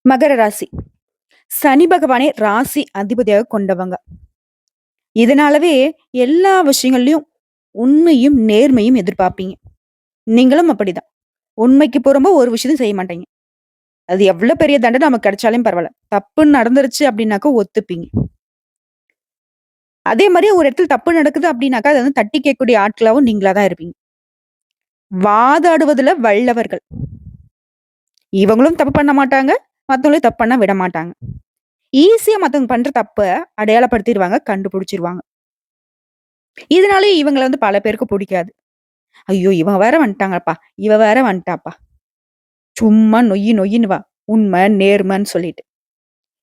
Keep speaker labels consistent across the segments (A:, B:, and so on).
A: மகர ராசி. சனி பகவானே ராசி அதிபதியாக கொண்டவங்க. இதனாலவே எல்லா விஷயங்கள்லயும் உண்மையும், நேர்மையும் எதிர்பார்ப்பீங்க. நீங்களும் அப்படிதான். உண்மைக்கு புறம்பா ஒரு விஷயத்தையும் செய்ய மாட்டீங்க. அது எவ்வளோ பெரிய தண்டனை நமக்கு கிடைச்சாலும் பரவால்ல. தப்புன்னு நடந்துருச்சு அப்படின்னாக்கா ஒத்துப்பீங்க. அதே மாரி ஒரு இடத்துல தப்பு நடக்குது அப்படின்னாக்கா, அத வந்து தட்டி கேட்கக்கூடிய ஆட்களாவும் நீங்களா தான் இருப்பீங்க. வாதாடுவதுல வல்லவர்கள். இவங்களும் தப்பு பண்ண மாட்டாங்க. மத்தவங்களையும் தப்பு பண்ண விட மாட்டாங்க. ஈஸியா மத்தவங்க பண்ற தப்ப அடையாளப்படுத்திருவாங்க, கண்டுபிடிச்சிருவாங்க. இதனாலேயே இவங்கள வந்து பல பேருக்கு புடிக்காது. ஐயோ! இவன் வேற வந்துட்டாங்கப்பா, இவ வேற வந்துட்டாப்பா. சும்மா நொய்யி நொய்யின்னு உண்மை, நேர்மைன்னு சொல்லிட்டு.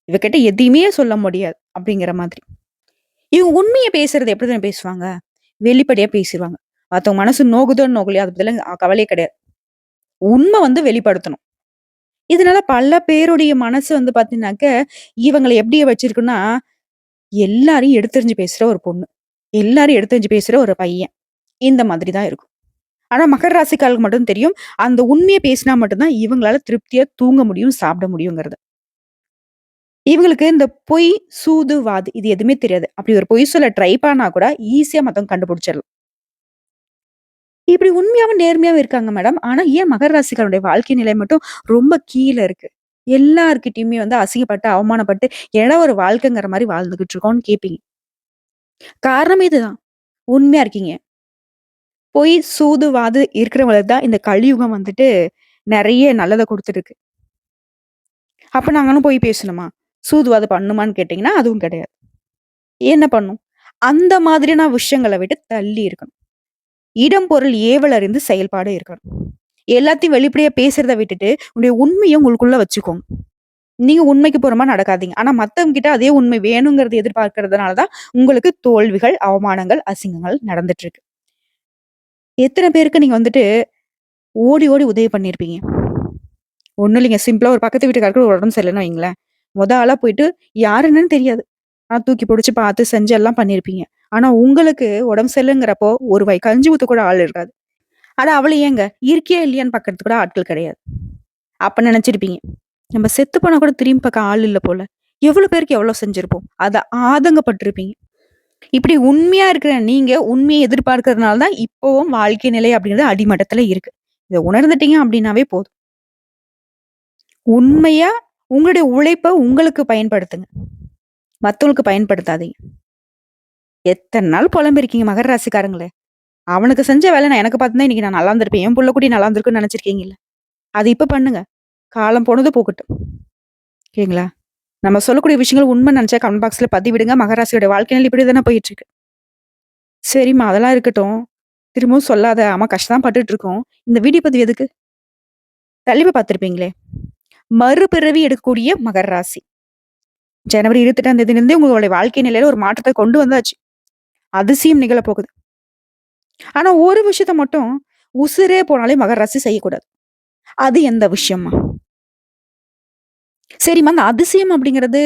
A: இவகிட்ட எதையுமே சொல்ல முடியாது. அப்படிங்கிற மாதிரி. இவங்க உண்மைய பேசுறது எப்படி தெரியுமா பேசுவாங்க? வெளிப்படையா பேசிருவாங்க. மத்தவங்க மனசு நோகுதோ நோகலையோ அத பத்திலாம் கவலையே கிடையாது. உண்ம வந்து வெளிப்படுத்தணும். இதனால பல பேருடைய மனசு வந்து பார்த்தீங்கன்னாக்க, இவங்கள எப்படி வச்சிருக்குன்னா, எல்லாரையும் எடுத்தெறிஞ்சு பேசுற ஒரு பொண்ணு. எல்லாரையும் எடுத்தெறிஞ்சு பேசுற ஒரு பையன். இந்த மாதிரி தான் இருக்கும். ஆனா மகர ராசிக்காரர்களுக்கு மட்டும் தெரியும். அந்த உண்மைய பேசினா மட்டும் தான் இவங்களால திருப்தியா தூங்க முடியும், சாப்பிட முடியுங்கிறது. இவங்களுக்கு இந்த பொய், சூது, வாது இது எதுவுமே தெரியாது. அப்படி ஒரு பொய் சொல்ல ட்ரை பண்ணா கூட ஈஸியா மத்தவங்க கண்டுபிடிச்சிடலாம். இப்படி உண்மையாவும், நேர்மையாவும் இருக்காங்க மேடம். ஆனா ஏன் மகர ராசிக்காரருடைய வாழ்க்கை நிலை மட்டும் ரொம்ப கீழ இருக்கு? எல்லார்கிட்டயுமே வந்து அசிங்கப்பட்டு, அவமானப்பட்டு, ஏன்னா ஒரு வாழ்க்கைங்கிற மாரி வாழ்ந்துகிட்டு இருக்கோம்னு கேட்பீங்க. காரணம் இதுதான். உண்மையா இருக்கீங்க. பொய், சூது, வாது இருக்கிறவங்களுக்கு தான் இந்த கலியுகம் வந்துட்டு நெறைய நல்லத குடுத்துருக்கு. அப்ப நாங்களும் போய் பேசணுமா? சூதுவாது பண்ணுமான்னு கேட்டீங்கன்னா, அதுவும் கிடையாது. என்ன பண்ணும்? அந்த மாதிரியான விஷயங்கள விட்டு தள்ளி இருக்கணும். இடம், பொருள் ஏவல் அறிந்து செயல்பாடு இருக்கணும். எல்லாத்தையும் வெளிப்படையா பேசுறத விட்டுட்டு, உங்களுடைய உண்மைய உங்களுக்குள்ள வச்சுக்கோங்க. நீங்க உண்மைக்கு புறம்பா நடக்காதீங்க. ஆனா மத்தவங்க கிட்ட அதே உண்மை வேணுங்கிறத எதிர்பார்க்கிறதுனால தான் உங்களுக்கு தோல்விகள், அவமானங்கள், அசிங்கங்கள் நடந்துட்டு இருக்கு. எத்தன பேருக்கு நீங்க வந்துட்டு ஓடி, ஓடி உதவி பண்ணியிருப்பீங்க? ஒண்ணும் இல்லைங்க. சிம்பிளா ஒரு பக்கத்து வீட்டுக்காருக்கு ஒரு உடம்பு சரியில்லன்னு வைங்களேன். ஆளா போயிட்டு யார் என்னன்னு தெரியாது. ஆனா தூக்கி புடிச்சு பார்த்து செஞ்சு எல்லாம் பண்ணியிருப்பீங்க. ஆனா உங்களுக்கு உடம்பு சரியில்லங்கிறப்போ, ஒரு வாய் கஞ்சி ஊத்த கூட ஆள் இருக்காது. அட அவள ஏங்க, இருக்கியா இல்லையான்னு பார்க்கறதுக்கு கூட ஆட்கள் கிடையாது. அப்ப நினைச்சிருப்பீங்க. நம்ம செத்து போனா கூட திரும்பி பார்க்க ஆள் இல்ல போல. எவ்வளோ பேருக்கு எவ்வளோ செஞ்சிருப்போம். அத ஆதங்கப்பட்டுருப்பீங்க. இப்படி உண்மையா இருக்கிற நீங்க உண்மைய எதிர்பார்க்கிறதுனால தான் இப்பவும் வாழ்க்கை நிலை அப்படிங்கிறது அடிமட்டத்துல இருக்கு. இத உணர்ந்துட்டீங்க அப்படின்னாவே போதும். உண்மையா உங்களுடைய உழைப்ப உங்களுக்கு பயன்படுத்துங்க. மத்தவங்களுக்கு பயன்படுத்தாதீங்க. எத்தன நாள் புலம்பிருக்கீங்க மகர ராசிக்காரங்களே! அவனுக்கு செஞ்ச வேலை நான் எனக்கு பார்த்துருந்தா இன்னைக்கு நான் நல்லா இருந்திருப்பேன். என் புள்ள குட்டி நல்லா இருந்திருக்கும்னு நெனச்சிருக்கீங்கல்ல. அது இப்ப பண்ணுங்க. காலம் போனது போகட்டும். ஓகேங்களா? நம்ம சொல்லக்கூடிய விஷயங்கள் உண்மை நெனச்சா கமெண்ட் பாக்ஸ்ல பதிவிடுங்க. மகராசியோட வாழ்க்கை நிலை இப்படி தானே போயிட்டு இருக்கு. சரிம்மா அதெல்லாம் இருக்கட்டும். திரும்பவும் சொல்லாத. ஆமா கஷ்டம் தான் பட்டுட்டு இருக்கோம். இந்த வீடியோ பதிவு எதுக்கு? தலைப்ப பார்த்திருப்பீங்களே! மறுபிறவி எடுக்கக்கூடிய மகர ராசி. ஜனவரி 28ஆம் தேதியிலிருந்தே உங்களுடைய வாழ்க்கை நிலையில ஒரு மாற்றத்த கொண்டு வந்தாச்சு. அதிசயம் நிகழப்போகுது. ஆனா ஒரு விஷயத்த மட்டும் உசிரே போனாலே மகர ராசி செய்யக்கூடாது. அது எந்த விஷயம்மா? சரிம்மா அந்த அதிசயம் அப்படிங்கிறது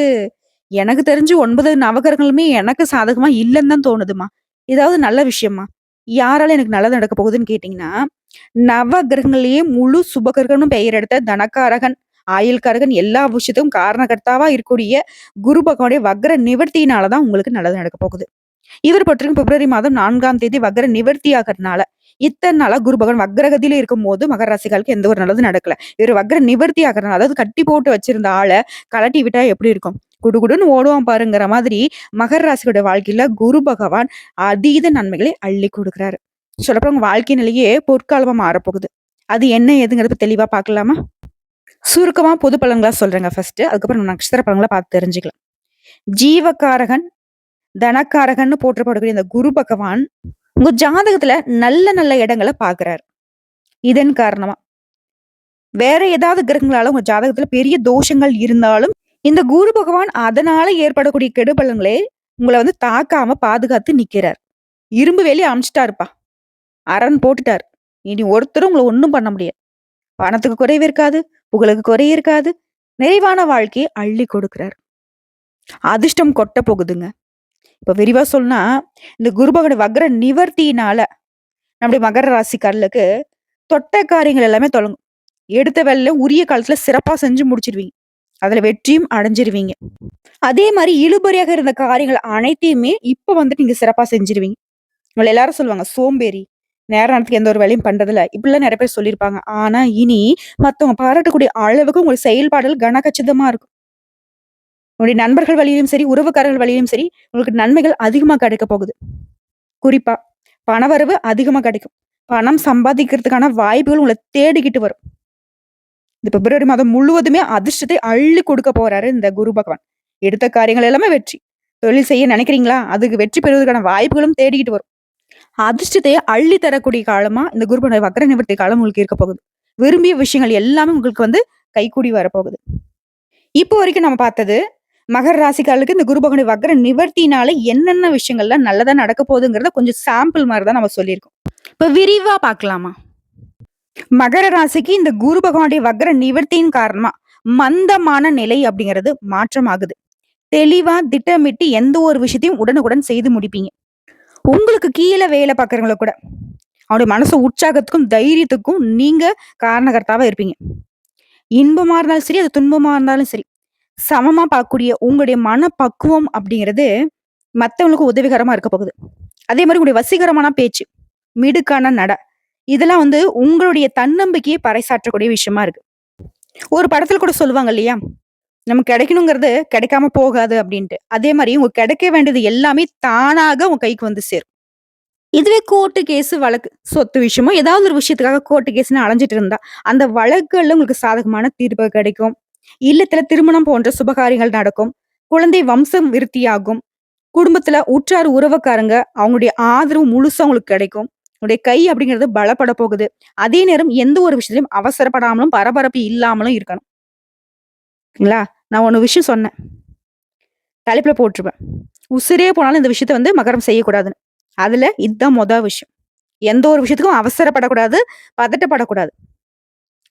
A: எனக்கு தெரிஞ்சு 9 நவகிரகங்களுமே எனக்கு சாதகமா இல்லன்னு தான் தோணுதும்மா. ஏதாவது நல்ல விஷயமா? யாரால எனக்கு நல்லது நடக்க போகுதுன்னு கேட்டீங்கன்னா, நவகிரகங்களையே முழு சுபகிரகம்னு பெயர் எடுத்த தனகாரகன், ஆயுள்காரகன் எல்லா விஷயத்துக்கும் காரணகர்த்தாவா இருக்கக்கூடிய குரு பகவானுடைய வக்ர நிவர்த்தியினால தான் உங்களுக்கு நல்லது நடக்க போகுது. இவர் பொறுத்தவரைக்கும் பிப்ரவரி மாதம் 4ஆம் தேதி வக்ர நிவர்த்தி ஆகறதுனால, இத்தன நாளா குரு பகவான் வக்ரகதியில இருக்கும்போது மகர ராசிக்காருக்கு எந்த ஒரு நல்லதும் நடக்கல. இவரு வக்ர நிவர்த்தி ஆகறதுனால, அதாவது கட்டி போட்டு வச்சிருந்த ஆள கழட்டி விட்டா எப்படி இருக்கும்? குடுகுடுன்னு ஓடுவான் பாருங்கிற மாதிரி, மகர ராசியோட வாழ்க்கையில குரு பகவான் அதீத நன்மைகளை அள்ளி குடுக்குறாரு. சொல்லப்போனா உங்க வாழ்க்கை நிலையே பொற்காலமா மாறப்போகுது. அது என்ன ஏதுங்கிறத தெளிவா பார்க்கலாமா? சுருக்கமா பொது பலன்களா சொல்றேங்க ஃபர்ஸ்ட்டு. அதுக்கப்புறம் நம்ம நட்சத்திர பலன்கள பார்த்து தெரிஞ்சுக்கலாம். ஜீவகாரகன், தனகாரகன்னு போற்றப்படக்கூடிய இந்த குரு பகவான், உங்க ஜாதகத்துல நல்ல நல்ல இடங்கள பார்க்கிறாரு. இதன் காரணமா, வேற ஏதாவது கிரகங்களால உங்க ஜாதகத்துல பெரிய தோஷங்கள் இருந்தாலும், இந்த குரு பகவான் அதனால ஏற்படக்கூடிய கெடுபலன்களே உங்கள வந்து தாக்காம பாதுகாத்து நிக்கிறார். இரும்பு வேலி அமச்சுட்டாருப்பா. அரண் போட்டுட்டாரு. இனி ஒருத்தரும் உங்கள ஒண்ணும் பண்ண முடியாது. பணத்துக்கு குறைவு இருக்காது, புகழுக்கு குறை இருக்காது. நிறைவான வாழ்க்கையை அள்ளி கொடுக்கிறார். அதிர்ஷ்டம் கொட்ட போகுதுங்க. இப்ப விரிவா சொன்னா, இந்த குரு பகவான் வக்ர நிவர்த்தியினால நம்முடைய மகர ராசிக்காரர்களுக்கு தொட்ட காரியங்கள் எல்லாமே தொடங்கும். எடுத்த வேலையில உரிய காலத்துல சிறப்பா செஞ்சு முடிச்சிருவீங்க. அதுல வெற்றியும் அடைஞ்சிருவீங்க. அதே மாரி இழுபறியாக இருந்த காரியங்கள் அனைத்தையுமே இப்ப வந்துட்டு நீங்க சிறப்பா செஞ்சுருவீங்க. உங்கள எல்லாரும் சொல்லுவாங்க, "சோம்பேறி. நேர நேரத்துக்கு எந்த ஒரு வேலையும் பண்றதில்ல." இப்படிலாம் நெறைய பேர் சொல்லியிருப்பாங்க. ஆனா, இனி மத்தவங்க பாராட்டக்கூடிய அளவுக்கு உங்க செயல்பாடுகள் கனகச்சிதமா இருக்கும். உங்களுடைய நண்பர்கள் வழியிலும் சரி, உறவுக்காரர்கள் வழியிலும் சரி, உங்களுக்கு நன்மைகள் அதிகமா கிடைக்கப் போகுது. குறிப்பா, பணவரவு அதிகமா கிடைக்கும். பணம் சம்பாதிக்கிறதுக்கான வாய்ப்புகள் உங்கள தேடிக்கிட்டு வரும். இந்த பிப்ரவரி மாதம் முழுவதுமே அதிர்ஷ்டத்தை அள்ளி கொடுக்க போறாரு இந்த குரு பகவான். எடுத்த காரியங்கள் எல்லாமே வெற்றி. தொழில் செய்ய நினைக்கிறீங்களா? அதுக்கு வெற்றி பெறுவதற்கான வாய்ப்புகளும் தேடிக்கிட்டு வரும். அதிர்ஷ்டத்தை அள்ளி தரக்கூடிய காலமா இந்த குருபனுடைய வக்ர நிவர்த்தி காலம் உங்களுக்கு இருக்க போகுது. விரும்பிய விஷயங்கள் எல்லாமே உங்களுக்கு வந்து கைக்கூடி வரப்போகுது. இப்போ வரைக்கும் நம்ம பார்த்தது, மகர ராசிக்காரர்களுக்கு இந்த குரு பகவானுடைய வக்ர நிவர்த்தினால என்னென்ன விஷயங்கள்லாம் நல்லதா நடக்க போகுதுங்கிறத கொஞ்சம் சாம்பிள் மாரி தான் நம்ம சொல்லியிருக்கோம். இப்ப விரிவா பார்க்கலாமா? மகர ராசிக்கு இந்த குரு பகவானுடைய வக்ர நிவர்த்தியின் காரணமா மந்தமான நிலை அப்படிங்கிறது மாற்றமாகுது. தெளிவா திட்டமிட்டு எந்த ஒரு விஷயத்தையும் உடனுக்குடன் செய்து முடிப்பீங்க. உங்களுக்கு கீழ வேலை பார்க்கிறவங்கள கூட அவருடைய மனசு உற்சாகத்துக்கும், தைரியத்துக்கும் நீங்க காரணகர்த்தாவா இருப்பீங்க. இன்பமா இருந்தாலும் சரி, அது துன்பமா இருந்தாலும் சரி, சமமா பார்க்கக்கூடிய உங்களுடைய மனப்பக்குவம் அப்படிங்கிறது மத்தவங்களுக்கு உதவிகரமா இருக்க போகுது. அதே மாரி உங்களுடைய வசீகரமான பேச்சு, மிடுக்கான நட, இதெல்லாம் வந்து உங்களுடைய தன்னம்பிக்கையை பறைசாற்றக்கூடிய விஷயமா இருக்கு. ஒரு படத்துல கூட சொல்லுவாங்க இல்லையா? நமக்கு கிடைக்கணுங்கிறது கிடைக்காம போகாது அப்படின்ட்டு. அதே மாரி உங்க கிடைக்க வேண்டியது எல்லாமே தானாக உங்க கைக்கு வந்து சேரும். இதுவே கோர்ட்டு கேஸ் வழக்கு, சொத்து விஷயமோ ஏதாவது ஒரு விஷயத்துக்காக கோர்ட்டு கேஸ்ன்னு அலைஞ்சிட்டு இருந்தா, அந்த வழக்குகள்ல உங்களுக்கு சாதகமான தீர்ப்பு கிடைக்கும். இல்லத்துல திருமணம் போன்ற சுபகாரியங்கள் நடக்கும். குழந்தை வம்சம் விருத்தியாகும். குடும்பத்துல உற்றார் உறவுக்காரங்க அவங்களுடைய ஆதரவு முழுசா உங்களுக்கு கிடைக்கும். உங்களுடைய கை அப்படிங்கிறது பலப்பட போகுது. அதே நேரம் எந்த ஒரு விஷயத்திலயும் அவசரப்படாமலும், பரபரப்பு இல்லாமலும் இருக்கணும். ங்களா? நான் ஒண்ணு விஷயம் சொன்னேன். தலைப்புல போட்டுருப்பேன். உசிரே போனாலும் இந்த விஷயத்த வந்து மகரம் செய்யக்கூடாதுன்னு. அதுல இதுதான் விஷயம். எந்த ஒரு விஷயத்துக்கும் அவசரப்படக்கூடாது, பதட்டப்படக்கூடாது.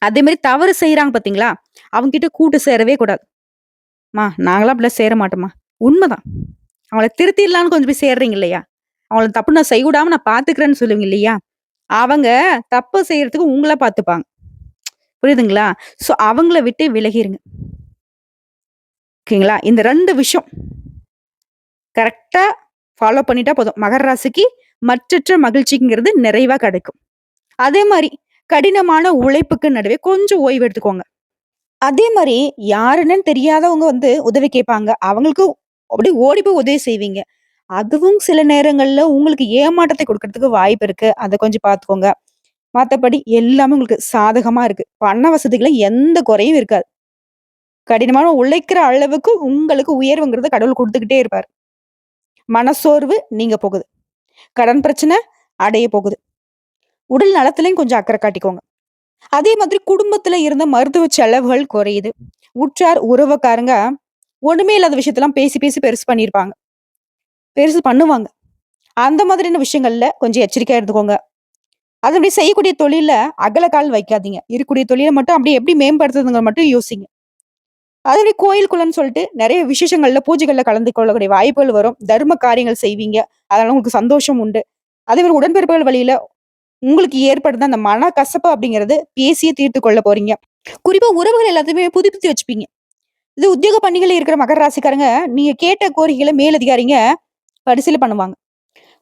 A: அதே மாரி தவறு செய்றாங்க பார்த்தீங்களா? அவங்க கிட்ட கூட்டு சேரவே கூடாது. நாங்கலாம் அப்படிலாம் சேர மாட்டோம்மா." உண்மதான். அவங்கள திருத்திர்லான்னு கொஞ்சம் போய் சேர்றீங்க இல்லையா? அவங்கள தப்பு நான் செய்யவிடாம நான் பார்த்துக்கிறேன்னு சொல்லுவீங்க இல்லையா? அவங்க தப்பு செய்யறதுக்கு உங்கள பார்த்துப்பாங்க. புரியுதுங்களா? சோ அவங்கள விட்டு விலகிருங்க. ஓகேங்களா? இந்த 2 விஷயம் கரெக்ட்டா ஃபாலோ பண்ணிட்டா போதும். மகர ராசிக்கு மற்றற்ற மகிழ்ச்சிங்கிறது நிறைவா கிடைக்கும். அதே மாரி கடினமான உழைப்புக்கு நடுவே கொஞ்சம் ஓய்வு எடுத்துக்கோங்க. அதே மாரி யாருன்னே தெரியாதவங்க வந்து உதவி கேட்பாங்க. அவங்களுக்கும் அப்படியே ஓடி போய் உதவி செய்வீங்க. அதுவும் சில நேரங்கள்ல உங்களுக்கு ஏமாற்றத்தை குடுக்கறதுக்கு வாய்ப்பு இருக்கு. அத கொஞ்சம் பார்த்துக்கோங்க. மத்தபடி எல்லாமே உங்களுக்கு சாதகமா இருக்கு. பண வசதிகள்ல எந்த குறையும் இருக்காது. கடினமான உழைக்கிற அளவுக்கு உங்களுக்கு உயர்வுங்கிறது கடவுள் குடுத்துக்கிட்டே இருப்பாரு. மனசோர்வு நீங்க போகுது. கடன் பிரச்சனை அடைய போகுது. உடல் நலத்திலயும் கொஞ்சம் அக்கறை காட்டிக்கோங்க. அதே மாதிரி குடும்பத்துல இருந்த மருத்துவ செலவுகள் குறையுது. உற்றார் உறவுக்காரங்க ஒண்ணுமே இல்லாத விஷயத்தெல்லாம் பேசி பேசி பெருசு பண்ணியிருப்பாங்க. பெருசு பண்ணுவாங்க. அந்த மாதிரியான விஷயங்கள்ல கொஞ்சம் எச்சரிக்கையா இருந்துக்கோங்க. அதனுடைய செய்யக்கூடிய தொழில்ல அகலக்கால் வைக்காதீங்க. இருக்கக்கூடிய தொழில மட்டும் அப்படியே எப்படி மேம்படுத்துறதுங்க மட்டும் யோசிங்க. அதே கோயிலுக்குள்ளன்னு சொல்லிட்டு நெறைய விசேஷங்கள்ல, பூஜைகள்ல கலந்து கொள்ளக்கூடிய வாய்ப்புகள் வரும். தர்ம காரியங்கள் செய்வீங்க. அதனால உங்களுக்கு சந்தோஷம் உண்டு. அதே மாரி உடன்பிறப்புகள் வழியில உங்களுக்கு ஏற்படுத அந்த மனக்கசப்பு அப்படிங்கிறது பேசியே தீர்த்துக் கொள்ள போறீங்க. குறிப்பா உறவுகள் எல்லாத்தையுமே புதுப்பித்து வச்சுப்பீங்க. இது உத்தியோக பணிகள்ல இருக்கிற மகர ராசிக்காரங்க, நீங்க கேட்ட கோரிக்கைகள மேலதிகாரிங்க பரிசீலனை பண்ணுவாங்க.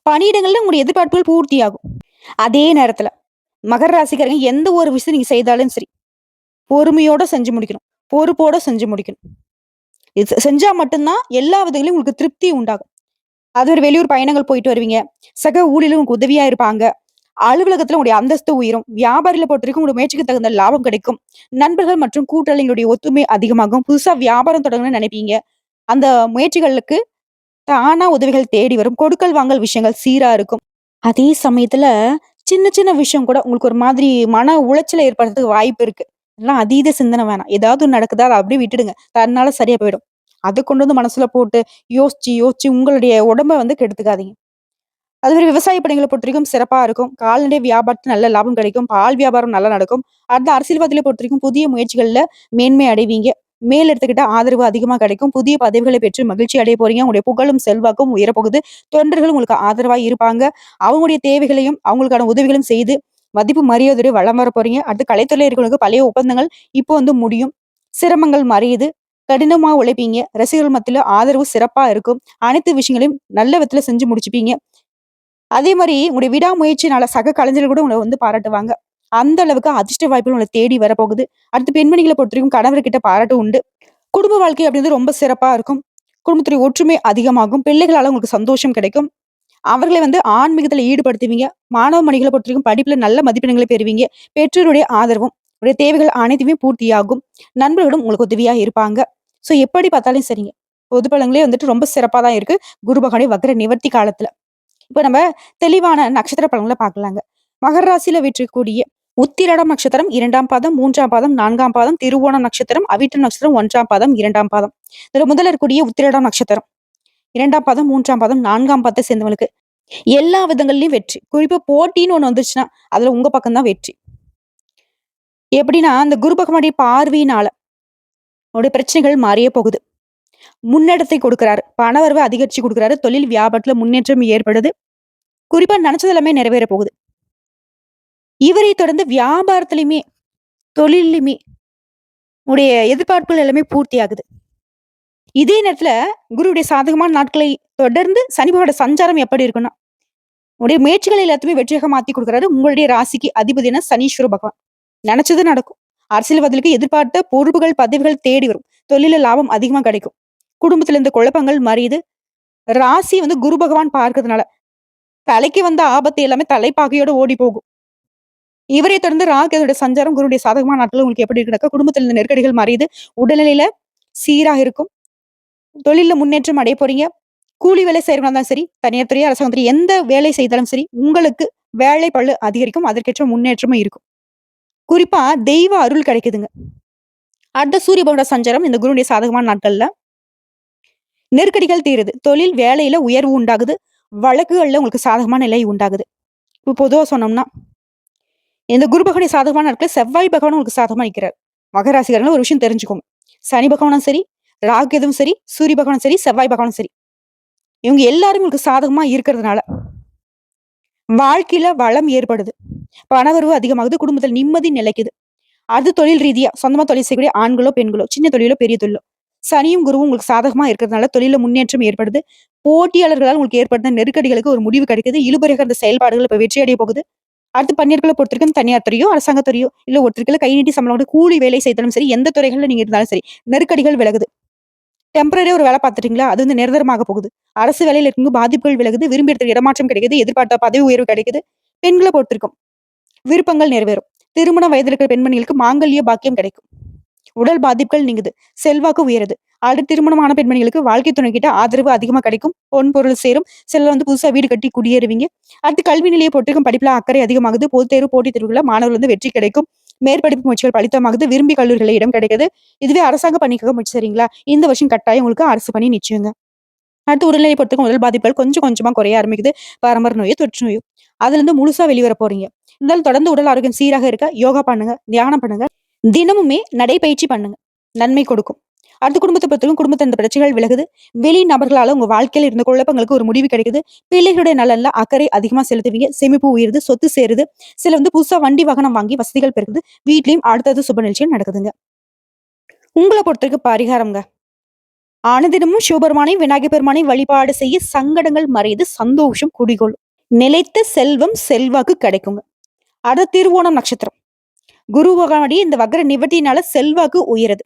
A: பணியிடங்கள்ல உங்களுடைய எதிர்பார்ப்புகள் பூர்த்தியாகும். அதே நேரத்துல மகர ராசிக்காரங்க எந்த ஒரு விஷயம் நீங்க செய்தாலும் சரி, பொறுமையோட செஞ்சு முடிக்கணும். பொறுப்போட செஞ்சு முடிக்கணும். இது செஞ்சா மட்டும் தான் எல்லா விதங்களையும் உங்களுக்கு திருப்தி உண்டாகும். அது ஒரு வெளியூர் பயணங்கள் போயிட்டு வருவீங்க. சக ஊழியர்கள் உங்களுக்கு உதவியா இருப்பாங்க. அலுவலகத்துல உங்களுடைய அந்தஸ்து உயரும். வியாபாரில பொறுத்தவரைக்கும் உங்களுடைய முயற்சிக்கு தகுந்த லாபம் கிடைக்கும். நண்பர்கள் மற்றும் கூட்டாளிகளுடைய ஒத்துமை அதிகமாகும். புதுசா வியாபாரம் தொடங்கணும்னு நினைப்பீங்க. அந்த முயற்சிகளுக்கு தானா உதவிகள் தேடி வரும். கொடுக்கல் வாங்கல் விஷயங்கள் சீரா இருக்கும். அதே சமயத்துல சின்ன சின்ன விஷயம் கூட உங்களுக்கு ஒரு மாதிரி மன உளைச்சல ஏற்படுறதுக்கு வாய்ப்பு இருக்கு. இதெல்லாம் அதீத சிந்தனை வேணாம். ஏதாவது ஒண்ணு நடக்குதா அத அப்படியே விட்டுடுங்க. தன்னால சரியா போயிடும். அத கொண்டு வந்து மனசுல போட்டு யோசிச்சு, யோசிச்சு உங்களுடைய உடம்ப வந்து கெடுத்துக்காதீங்க. அதுமாரி விவசாய பணிகள பொறுத்தவரைக்கும் சிறப்பா இருக்கும். கால்நடை வியாபாரத்துல நல்ல லாபம் கிடைக்கும். பால் வியாபாரம் நல்லா நடக்கும். அடுத்து அரசியல்வாதிகள பொறுத்தவரைக்கும் புதிய முயற்சிகள்ல மேன்மை அடைவீங்க. மேல் இடத்துக்கிட்ட ஆதரவு அதிகமா கிடைக்கும். புதிய பதவிகளை பெற்று மகிழ்ச்சி அடைய போறீங்க. உங்களுடைய புகழும், செல்வாக்கும் உயரப்போகுது. தொண்டர்கள் உங்களுக்கு ஆதரவா இருப்பாங்க. அவங்களுடைய தேவைகளையும், அவங்களுக்கான உதவிகளும் செய்து மதிப்பு மரியாதையோட வலம் வர போறீங்க. அடுத்து கலைத்துறையில இருக்கிறவங்களுக்கு பழைய ஒப்பந்தங்கள் இப்போ வந்து முடியும். சிரமங்கள் மறையுது. கடினமா உழைப்பீங்க. ரசிகர்கள் மத்தியில ஆதரவு சிறப்பா இருக்கும். அனைத்து விஷயங்களையும் நல்ல விதத்துல செஞ்சு முடிச்சுப்பீங்க. அதே மாரி உங்களுடைய விடாமுயற்சினால சக கலைஞர்கள் கூட உங்கள வந்து பாராட்டுவாங்க. அந்த அளவுக்கு அதிர்ஷ்ட வாய்ப்புகள் உங்கள தேடி வரப்போகுது. அடுத்து பெண்மணிகள பொறுத்தவரைக்கும் கணவர்கிட்ட பாராட்டு உண்டு. குடும்ப வாழ்க்கை அப்படின்றது ரொம்ப சிறப்பா இருக்கும். குடும்பத்துடைய ஒற்றுமை அதிகமாகும். பிள்ளைகளால உங்களுக்கு சந்தோஷம் கிடைக்கும். அவர்களை வந்து ஆன்மீகத்துல ஈடுபடுத்துவீங்க. மாணவ மணிகள பொறுத்தவரைக்கும் படிப்புல நல்ல மதிப்பெண்களை பெறுவீங்க. பெற்றோருடைய ஆதரவும், உங்களுடைய தேவைகள் அனைத்துமே பூர்த்தியாகும். நண்பர்களும் உங்களுக்கு உதவியா இருப்பாங்க. எப்படி பார்த்தாலும் சரிங்க. பொது பலன்களே வந்துட்டு ரொம்ப சிறப்பா தான் இருக்கு. குரு பகவானுடைய வக்ர நிவர்த்தி காலத்துல. இப்ப நம்ம தெளிவான நட்சத்திர பலன்கள பார்க்கலாங்க. மகர ராசியில வீற்றிருக்கக்கூடிய உத்திரடம் நட்சத்திரம் 2ஆம் பாதம், 3ஆம் பாதம், 4ஆம் பாதம், திருவோணம் நட்சத்திரம், அவிட்டம் நட்சத்திரம் 1ஆம் பாதம், 2ஆம் பாதம். இதுல முதல்ல இருக்கக்கூடிய உத்திரடம் நட்சத்திரம் 2ஆம் பாதம், 3ஆம் பாதம், 4ஆம் பாதத்தை சேர்ந்தவங்களுக்கு எல்லா விதங்கள்லயும் வெற்றி. குறிப்பா போட்டின்னு ஒண்ணு வந்துச்சுன்னா, அதுல உங்க பக்கம் தான் வெற்றி. எப்படின்னா, அந்த குரு பகவானுடைய பார்வையினால உங்களுடைய பிரச்சனைகள் மாறியே போகுது. முன்னேற்றத்தை கொடுக்கிறாரு. பணவரவு அதிகரிச்சு குடுக்குறாரு. தொழில் வியாபாரத்துல முன்னேற்றம் ஏற்படுது. குறிப்பா நினைச்சது எல்லாமே நிறைவேற போகுது. இவரை தொடர்ந்து வியாபாரத்திலயுமே, தொழில்லயுமே உடைய எதிர்பார்ப்புகள் எல்லாமே பூர்த்தி ஆகுது. இதே நேரத்துல குருவுடைய சாதகமான நாட்களை தொடர்ந்து சனி பகவானோட சஞ்சாரம் எப்படி இருக்குன்னா, உடைய முயற்சிகள் எல்லாத்தையுமே வெற்றியாக மாத்தி குடுக்குறாரு. உங்களுடைய ராசிக்கு அதிபதினா சனீஸ்வர பகவான். நினைச்சது நடக்கும். அரசியல்வாதிகளுக்கு எதிர்பார்த்த பொறுப்புகள், பதவிகள் தேடி வரும். தொழில்ல லாபம் அதிகமா கிடைக்கும். குடும்பத்துல இருந்த குழப்பங்கள் மறையுது. ராசி வந்து குரு பகவான் பார்க்கிறதுனால, தலைக்கு வந்த ஆபத்து எல்லாமே தலைப்பாகையோட ஓடி போகும். இவரை தொடர்ந்து ராகு சஞ்சாரம் குருவுடைய சாதகமான நாட்கள் உங்களுக்கு எப்படி இருக்குனாக்கா, குடும்பத்துல இருந்த நெருக்கடிகள் மறையுது. உடல்நிலையில சீராக இருக்கும். தொழில்ல முன்னேற்றம் அடைய போறீங்க. கூலி வேலை செய்றவங்களா இருந்தாலும் சரி, தனியார் துறை, அரசாங்க துறை எந்த வேலை செய்தாலும் சரி, உங்களுக்கு வேலை பளு அதிகரிக்கும். அதற்கேற்ற முன்னேற்றமும் இருக்கும். குறிப்பா தெய்வ அருள் கிடைக்குதுங்க. அடுத்த சூரிய பகவானோட சஞ்சாரம் இந்த குருவுடைய சாதகமான நாட்கள்ல நெருக்கடிகள் தீருது. தொழில் வேலையில உயர்வு உண்டாகுது. வழக்குகள்ல உங்களுக்கு சாதகமான நிலை உண்டாகுது. இப்போ பொதுவா சொன்னோம்னா, இந்த குரு பகவானுடைய சாதகமான நாட்கள் செவ்வாய் பகவான் உங்களுக்கு சாதகமா நிக்கிறார். மகராசிக்காரங்க ஒரு விஷயம் தெரிஞ்சுக்கோங்க. சனி பகவானும் சரி, ராகு கேதுவும் சரி, சூரிய பகவானும் சரி, செவ்வாய் பகவானும் சரி. இவங்க எல்லாரும் உங்களுக்கு சாதகமா இருக்கிறதுனால, வாழ்க்கையில வளம் ஏற்படுது. பணவரவு அதிகமாகுது. குடும்பத்துல நிம்மதி நிலைக்குது. அது தொழில் ரீதியா சொந்தமா தொழில் செய்யக்கூடிய ஆண்களோ, பெண்களோ, சின்ன தொழிலோ, பெரிய தொழிலோ, சனியும் குருவும் உங்களுக்கு சாதகமா இருக்கிறதுனால தொழில்ல முன்னேற்றம் ஏற்படுது. போட்டியாளர்களால் உங்களுக்கு ஏற்படுத்த நெருக்கடிகளுக்கு ஒரு முடிவு கிடைக்குது. இழுபறியாக இருந்த செயல்பாடுகள் இப்ப வெற்றி அடைய போகுது. அடுத்து பணியாட்கள பொறுத்தவரைக்கும் தனியார் துறையோ, அரசாங்க துறையோ, இல்ல ஒருத்தருக்குள்ள கை நீட்டி சம்பளம் கூட கூலி வேலை செய்தாலும் சரி, எந்த துறைகள்ல நீங்க இருந்தாலும் சரி, நெருக்கடிகள் விலகுது. டெம்பரரியா ஒரு வேலை பார்த்துட்டீங்களா? அது வந்து நிரந்தரமாக போகுது. அரசு வேலையில இருக்கும்போது பாதிப்புகள் விலகுது. விரும்பிய இடத்துல இடமாற்றம் கிடைக்குது. எதிர்பார்த்த பதவி உயர்வு கிடைக்குது. பெண்கள பொறுத்திருக்கும். விருப்பங்கள் நிறைவேறும். திருமண வயதில் இருக்கிற பெண்மணிகளுக்கு மாங்கல்ய பாக்கியம் கிடைக்கும். உடல் பாதிப்புகள் நீங்குது. செல்வாக்கு உயருது. ஆல்ரெடி திருமணமான பெண்மணிகளுக்கு வாழ்க்கை துணைக்கிட்ட ஆதரவு அதிகமா கிடைக்கும். பொன் பொருள் சேரும். சிலர் வந்து புதுசா வீடு கட்டி குடியேறுவீங்க. அடுத்து கல்வி நிலையை பொறுத்திருக்கும் படிப்புல அக்கறை அதிகமாகுது. பொதுத் தேர்வு, போட்டித் தேர்வுல மாணவர்கள் வந்து வெற்றி கிடைக்கும். மேற்படிப்பு முயற்சிகள் பலித்தமாகுது. விரும்பி கல்லூரிகளில் இடம் கிடைக்குது. இதுவே அரசாங்க பணிக்காக முயற்சி செய்றீங்களா? இந்த வருஷம் கட்டாயம் உங்களுக்கு அரசு பணி நிச்சயங்க. அடுத்து உடல்நிலை பொறுத்தவரைக்கும் உடல் பாதிப்புகள் கொஞ்சம் கொஞ்சமா குறைய ஆரம்பிக்குது. பரம்பரை நோயோ, தொற்று நோயோ. அதுல இருந்து முழுசா வெளிவர போறீங்க. இருந்தாலும் தொடர்ந்து உடல் ஆரோக்கியம் சீராக இருக்க யோகா பண்ணுங்க, தியானம் பண்ணுங்க. தினமுமே நடைப்பயிற்சி பண்ணுங்க. நன்மை கொடுக்கும். அடுத்து குடும்பத்தை பொறுத்தவரைக்கும் குடும்பத்துல இந்த பிரச்சனைகள் விலகுது. வெளி நபர்களால உங்க வாழ்க்கையில இருந்த குழப்பங்களுக்கு ஒரு முடிவு கிடைக்குது. பிள்ளைகளுடைய நலன்ல அக்கறை அதிகமா செலுத்துவீங்க. சேமிப்பு உயருது, சொத்து சேருது. சில வந்து புதுசா வண்டி வாகனம் வாங்கி வசதிகள் பெருகுது. வீட்லயும் அடுத்தது சுப நிகழ்ச்சிகள் நடக்குதுங்க. உங்கள பொறுத்தவரைக்கும் பரிகாரம்ங்க. ஆனதினமும் சிவபெருமானை, விநாயகர் பெருமானை வழிபாடு செய்ய சங்கடங்கள் மறையுது, சந்தோஷம் குடிகொள்ளும். நிலைத்த செல்வம், செல்வாக்கு கிடைக்குங்க. அடுத்து திருவோணம் நட்சத்திரம். குரு பகவானுடைய இந்த வக்ர நிவர்த்தியினால செல்வாக்கு உயருது.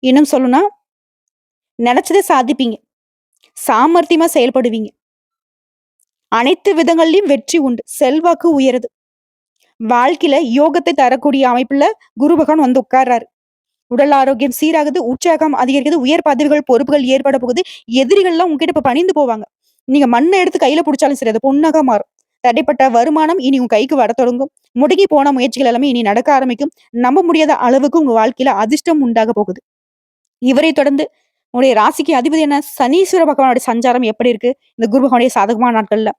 A: இன்னும் சொல்லணும்னா, நினைச்சதை சாதிப்பீங்க. சாமர்த்தியமா செயல்படுவீங்க. அனைத்து விதங்கள்லயும் வெற்றி உண்டு. செல்வாக்கு உயருது. வாழ்க்கையில யோகத்தை தரக்கூடிய அமைப்புல குரு பகவான் வந்து உட்கார்றாரு. உடல் ஆரோக்கியம் சீராகுது. உற்சாகம் அதிகரிக்குது. உயர் பதவிகள், பொறுப்புகள் ஏற்பட போகுது. எதிரிகள்லாம் உங்ககிட்ட இப்ப பணிந்து போவாங்க. நீங்க மண்ணை எடுத்து கையில புடிச்சாலும் சரி, அது பொன்னாக மாறும். தடைப்பட்ட வருமானம் இனி உங்க கைக்கு வரத் தொடங்கும். முடங்கி போன முயற்சிகள் எல்லாமே இனி நடக்க ஆரம்பிக்கும். நம்ப முடியாத அளவுக்கு உங்க வாழ்க்கையில அதிர்ஷ்டம் உண்டாக போகுது. இவரை தொடர்ந்து உங்களுடைய ராசிக்கு அதிபதி என்ன? சனீஸ்வர பகவானுடைய சஞ்சாரம் எப்படி இருக்கு? இந்த குரு பகவானுடைய சாதகமான நாட்கள்ல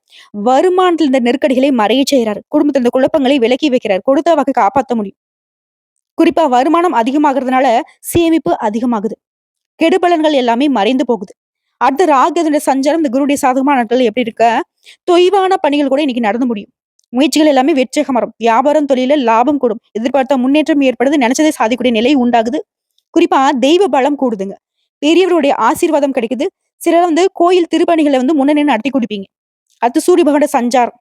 A: வருமானத்தில் இந்த நெருக்கடிகளை மறைய செய்யறாரு. குடும்பத்தில் இந்த குழப்பங்களை விலக்கி வைக்கிறார். கொடுத்த வாக்கு காப்பாற்ற முடியும். குறிப்பா வருமானம் அதிகமாகறதுனால சேமிப்பு அதிகமாகுது. கெடுபலன்கள் எல்லாமே மறைந்து போகுது. அடுத்து ராகு சஞ்சாரம் இந்த குருடைய சாதகமான நாட்கள் எப்படி இருக்க? தொய்வான பணிகள் கூட இன்னைக்கு நடந்து முடியும். முயற்சிகள் எல்லாமே வெற்றிகரம் வரும். வியாபாரம் தொழில லாபம் கூடும். எதிர்பார்த்த முன்னேற்றம் ஏற்படுது. நினைச்சதை சாதிக்கக்கூடிய நிலை உண்டாகுது. குறிப்பா தெய்வ பலம் கூடுதுங்க. பெரியவருடைய ஆசீர்வாதம் கிடைக்குது. சிலர் கோயில் திருப்பணிகள முன்ன நின்னு நடத்தி குடுப்பீங்க. அடுத்து சூரிய பகவானோட சஞ்சாரம்.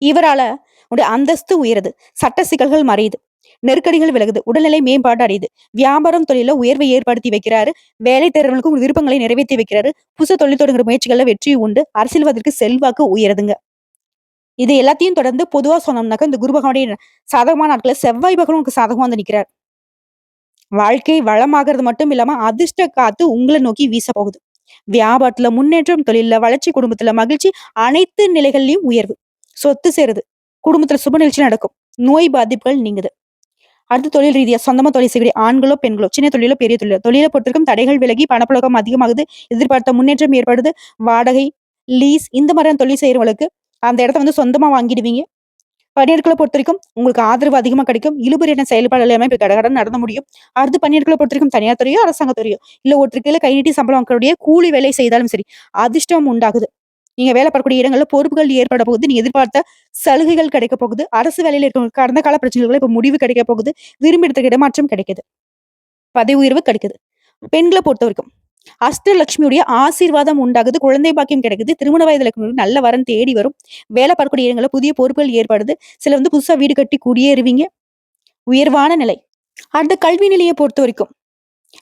A: இவரால உடைய அந்தஸ்து உயருது. சட்ட சிக்கல்கள் மறையுது. நெருக்கடிகள் விலகுது. உடல்நிலை மேம்பாடு அடையுது. வியாபாரம் தொழில்ல உயர்வை ஏற்படுத்தி வைக்கிறாரு. வேலை தேடுறவங்களுக்கு உங்க விருப்பங்களை நிறைவேத்தி வைக்கிறாரு. புதுசா தொழில் தொடங்குற முயற்சிகள்ல வெற்றி உண்டு. அரசியல்வாதத்திற்கு செல்வாக்கு உயருதுங்க. இது எல்லாத்தையும் தொடர்ந்து பொதுவா சொன்னோம்னாக்க, இந்த குரு பகவானுடைய சாதகமான நாட்கள்ல செவ்வாய் பகவானும் உங்களுக்கு சாதகமா நிக்கிறார். வாழ்க்கை வளமாகறது மட்டும் இல்லாம, அதிர்ஷ்ட காத்து உங்கள நோக்கி வீச போகுது. வியாபாரத்துல முன்னேற்றம், தொழில்ல வளர்ச்சி, குடும்பத்துல மகிழ்ச்சி, அனைத்து நிலைகள்லயும் உயர்வு. சொத்து சேருது. குடும்பத்துல சுப நிகழ்ச்சி நடக்கும். நோய் பாதிப்புகள் நீங்குது. அடுத்து தொழில் ரீதியா சொந்தமா தொழில் செய்யக்கூடிய ஆண்களோ, பெண்களோ, சின்ன தொழிலோ, பெரிய தொழிலோ, தொழில பொறுத்தவரைக்கும் தடைகள் விலகி பணப்புழக்கம் அதிகமாகுது. எதிர்பார்த்த முன்னேற்றம் ஏற்படுது. வாடகை, லீஸ் இந்த மாதிரியான தொழில் செய்றவங்களுக்கு அந்த இடத்த சொந்தமா வாங்கிடுவீங்க. பணியாட்கள பொறுத்தவரைக்கும் உங்களுக்கு ஆதரவு அதிகமா கிடைக்கும். இழுபறியான செயல்பாடு எல்லாமே இப்ப கடகடன்னு நடந்து முடியும். அடுத்து பணியாட்கள பொறுத்தவரைக்கும் தனியார் துறையோ, அரசாங்க துறையோ, இல்ல ஒருத்தருக்கு கீழ கை நீட்டி சம்பளம் வாங்கக்கூடிய கூலி வேலை செய்தாலும் சரி, அதிர்ஷ்டம் உண்டாகுது. நீங்க வேலை பார்க்கக்கூடிய இடங்கள்ல பொறுப்புகள் ஏற்பட போகுது. நீங்க எதிர்பார்த்த சலுகைகள் கிடைக்க போகுது. அரசு வேலையில இருக்கவங்களுக்கு கடந்த கால பிரச்சனைகள் இப்ப முடிவு கிடைக்க போகுது. விரும்பிய இடத்துக்கு இடமாற்றம் கிடைக்குது. பதவி உயர்வு கிடைக்குது. பெண்கள பொறுத்தவரைக்கும் அஷ்டலட்சுமியுடைய ஆசீர்வாதம் உண்டாகுது. குழந்தை பாக்கியம் கிடைக்குது. திருமண வயதுல இருக்கவங்களுக்கு நல்ல வரன் தேடி வரும். வேலை பார்க்கக்கூடிய இடங்கள்ல புதிய பொறுப்புகள் ஏற்படுது. சிலர் புதுசா வீடு கட்டி குடியேறுவீங்க. உயர்வான நிலை. அடுத்த கல்வி நிலையை பொறுத்தவரைக்கும்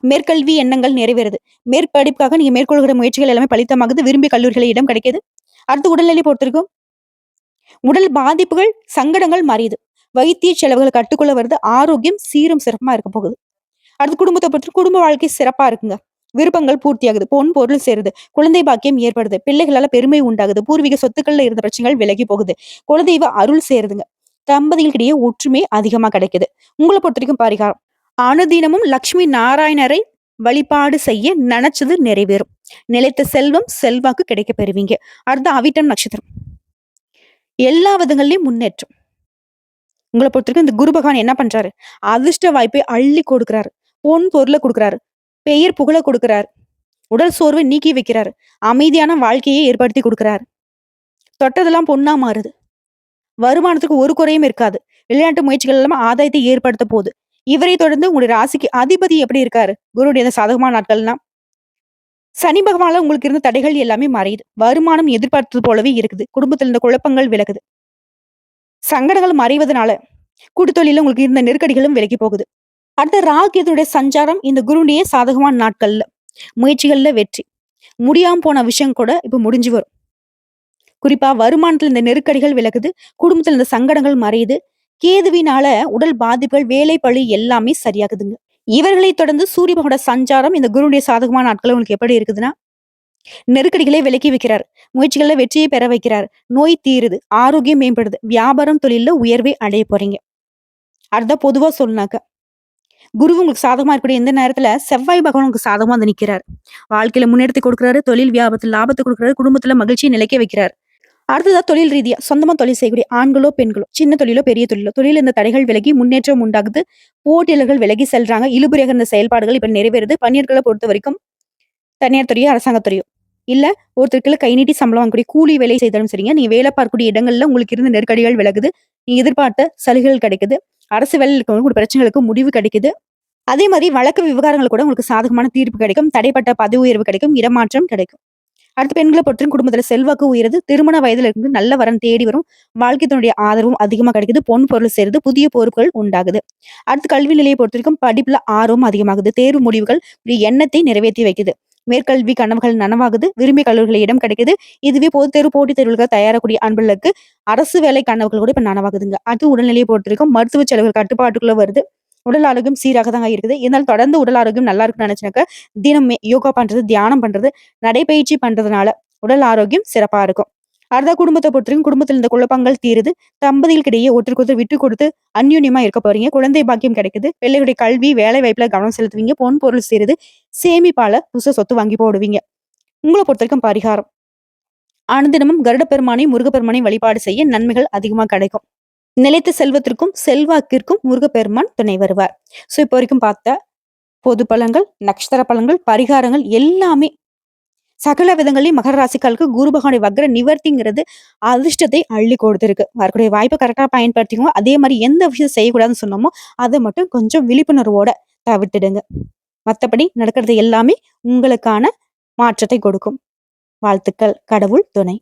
A: மேற்கல்வி எண்ணங்கள் நிறைவேறுது. மேற்படிப்புக்காக நீங்க மேற்கொள்கிற முயற்சிகள் எல்லாமே பலிதமாகுது. விரும்பிய கல்லூரிகளில் இடம் கிடைக்குது. அடுத்து உடல்நிலை பொறுத்திருக்கும். உடல் பாதிப்புகள், சங்கடங்கள் மறையுது. வைத்திய செலவுகள் கட்டுக்குள்ள வருது. ஆரோக்கியம் சீரும் சிறப்புமா இருக்க போகுது. அடுத்து குடும்பத்தை பொறுத்து குடும்ப வாழ்க்கை சிறப்பா இருக்குங்க. விருப்பங்கள் பூர்த்தியாகுது. பொன் பொருள் சேருது. குழந்தை பாக்கியம் ஏற்படுது. பிள்ளைகளால பெருமை உண்டாகுது. பூர்வீக சொத்துக்கள்ல இருந்த பிரச்சனைகள் விலகி போகுது. குலதெய்வ அருள் சேருதுங்க. தம்பதிகளுக்கிடையே ஒற்றுமை அதிகமா கிடைக்குது. உங்களை பொறுத்த வரைக்கும் பரிகாரம். அனுதினமும் லட்சுமி நாராயணரை வழிபாடு செய்ய நினைச்சது நிறைவேறும். நிலைத்த செல்வம் செல்வாக்கு கிடைக்க பெறுவீங்க. அடுத்து அவிட்டம் நட்சத்திரம். எல்லா விதங்கள்லயும் முன்னேற்றம். உங்களை பொறுத்தவரைக்கும் இந்த குரு பகவான் என்ன பண்றாரு? அதிர்ஷ்ட வாய்ப்பை அள்ளி கொடுக்கிறாரு. பொன் பொருளை கொடுக்கிறாரு. பெயர் புகழ கொடுக்கிறாரு. உடல் சோர்வை நீக்கி வைக்கிறாரு. அமைதியான வாழ்க்கையை ஏற்படுத்தி கொடுக்கிறாரு. தொட்டதெல்லாம் பொண்ணா மாறுது. வருமானத்துக்கு ஒரு குறையும் இருக்காது. விளையாட்டு முயற்சிகள் எல்லாமே ஆதாயத்தை ஏற்படுத்த போகுது. இவரை தொடர்ந்து உங்களுடைய ராசிக்கு அதிபதி எப்படி இருக்காரு? குருடைய சாதகமான நாட்கள்னா சனி பகவானால உங்களுக்கு இருந்த தடைகள் எல்லாமே மறையுது. வருமானம் எதிர்பார்த்தது போலவே இருக்குது. குடும்பத்தில் இருந்த குழப்பங்கள் விலகுது. சங்கடங்கள் மறைவதனால கூட்டுத்தொழில உங்களுக்கு இருந்த நெருக்கடிகளும் விலகி போகுது. அடுத்த ராகியதுடைய சஞ்சாரம் இந்த குருடைய சாதகமான நாட்கள்ல முயற்சிகள்ல வெற்றி. முடியாம போன விஷயம் கூட இப்ப முடிஞ்சு வரும். குறிப்பா வருமானத்துல இந்த நெருக்கடிகள் விலகுது. குடும்பத்துல இந்த சங்கடங்கள் மறையுது. கேதுவினால உடல் பாதிப்புகள், வேலை பளு எல்லாமே சரியாகுதுங்க. இவர்களை தொடர்ந்து சூரிய பகவானோட சஞ்சாரம் இந்த குருடைய சாதகமான நாட்கள் உங்களுக்கு எப்படி இருக்குதுன்னா, நெருக்கடிகளை விலக்கி வைக்கிறார். முயற்சிகள்ல வெற்றியை பெற வைக்கிறார். நோய் தீருது. ஆரோக்கியம் மேம்படுது. வியாபாரம் தொழில்ல உயர்வை அடைய போறீங்க. அடுத்த பொதுவா சொன்னாக்க குரு உங்களுக்கு சாதகமா இருக்கக்கூடிய எந்த நேரத்துல செவ்வாய் பகவான் உங்களுக்கு சாதகமா நிக்கிறார். வாழ்க்கையில முன்னேற்றத்தை கொடுக்கிறாரு. தொழில் வியாபாரத்தில் லாபத்தை கொடுக்கிறாரு. குடும்பத்துல மகிழ்ச்சியை நிலைக்க வைக்கிறார். அடுத்ததா தொழில் ரீதியா சொந்தமா தொழில் செய்யக்கூடிய ஆண்களோ, பெண்களோ, சின்ன தொழிலோ, பெரிய தொழிலோ, தொழில் இந்த தடைகள் விலகி முன்னேற்றம் உண்டாகுது. போட்டியாளர்கள் விலகி செல்றாங்க. இழுபறியாக இருந்த செயல்பாடுகள் இப்ப நிறைவேறுது. பணியாட்களை பொறுத்த வரைக்கும் தனியார் துறையோ, அரசாங்க துறையோ, இல்ல ஒருத்தருக்குள்ள கை நீட்டி சம்பளம் வாங்கக்கூடிய கூலி வேலை செய்தாலும் சரிங்க. நீங்க வேலை பார்க்கக்கூடிய இடங்கள்ல உங்களுக்கு இருந்த நெருக்கடிகள் விலகுது. நீங்க எதிர்பார்த்த சலுகைகள் கிடைக்குது. அரசு வேலையில் இருக்கவங்களுக்கு பிரச்சனைகளுக்கு முடிவு கிடைக்குது. அதே மாதிரி வழக்கு விவகாரங்கள் கூட உங்களுக்கு சாதகமான தீர்ப்பு கிடைக்கும். தடைப்பட்ட பதவி உயர்வு கிடைக்கும். இடமாற்றம் கிடைக்கும். அடுத்து பெண்களை பொறுத்தவரைக்கும் குடும்பத்துல செல்வாக்கு உயருது. திருமண வயதுல இருந்து நல்ல வரன் தேடி வரும். வாழ்க்கையினுடைய ஆதரவும் அதிகமா கிடைக்குது. பொன் பொருள் சேருது. புதிய பொறுப்புகள் உண்டாகுது. அடுத்து கல்வி நிலையை பொறுத்த வரைக்கும் படிப்புல ஆர்வம் அதிகமாகுது. தேர்வு முடிவுகள் எண்ணத்தை நிறைவேற்றி வைக்குது. மேற்கல்வி கனவுகள் நனவாகுது. விரும்பிய கல்லூரிகளில் இடம் கிடைக்குது. இதுவே பொது தேர்வு போட்டித் தேர்வுகளுக்கு தயாரக்கூடிய அன்பர்களுக்கு அரசு வேலை கனவுகள் கூட இப்ப நனவாகுதுங்க. அடுத்து உடல்நிலையை பொறுத்த வரைக்கும் மருத்துவ செலவுகள் கட்டுப்பாட்டுக்குள்ள வருது. உடல் ஆரோக்கியம் சீராக தாங்க இருக்குது. இருந்தாலும் தொடர்ந்து உடல் ஆரோக்கியம் நல்லா இருக்குன்னு நினைச்சுனாக்க தினமே யோகா பண்றது, தியானம் பண்றது, நடைபயிற்சி பண்றதுனால உடல் ஆரோக்கியம் சிறப்பா இருக்கும். அடுத்த குடும்பத்தை பொறுத்தவரைக்கும் குடும்பத்தில் இந்த குழப்பங்கள் தீருது. தம்பதிகளுக்கிடையே ஒருத்தருக்கு ஒருத்தர் விட்டு கொடுத்து அந்யோன்யமா இருக்க போறீங்க. குழந்தை பாக்கியம் கிடைக்குது. பிள்ளைகளுடைய கல்வி, வேலை வாய்ப்புல கவனம் செலுத்துவீங்க. பொன் பொருள் சேருது. சேமிப்பால புதுசா சொத்து வாங்கி போடுவீங்க. உங்களை பொறுத்த வரைக்கும் பரிகாரம். அனுதினமும் கருட பெருமானையும் முருகப்பெருமானையும் வழிபாடு செய்ய நன்மைகள் அதிகமா கிடைக்கும். நிலைத்த செல்வத்திற்கும் செல்வாக்கிற்கும் முருகப்பெருமான் துணை வருவார். சோ இப்போ வரைக்கும் பார்த்த பொது பலன்கள், நட்சத்திர பலன்கள், பரிகாரங்கள் எல்லாமே சகல விதங்களையும் மகர ராசிக்காலுக்கு குரு பகவானுடைய வக்ர நிவர்த்திங்கிறது அதிர்ஷ்டத்தை அள்ளி கொடுத்திருக்கு. வரக்கூடிய வாய்ப்பை கரெக்டா பயன்படுத்திக்கோங்க. அதே மாதிரி எந்த விஷயம் செய்யக்கூடாதுன்னு சொன்னோமோ அதை மட்டும் கொஞ்சம் விழிப்புணர்வோட தவிர்த்துடுங்க. மத்தபடி நடக்கிறது எல்லாமே உங்களுக்கான மாற்றத்தை கொடுக்கும். வாழ்த்துக்கள். கடவுள் துணை.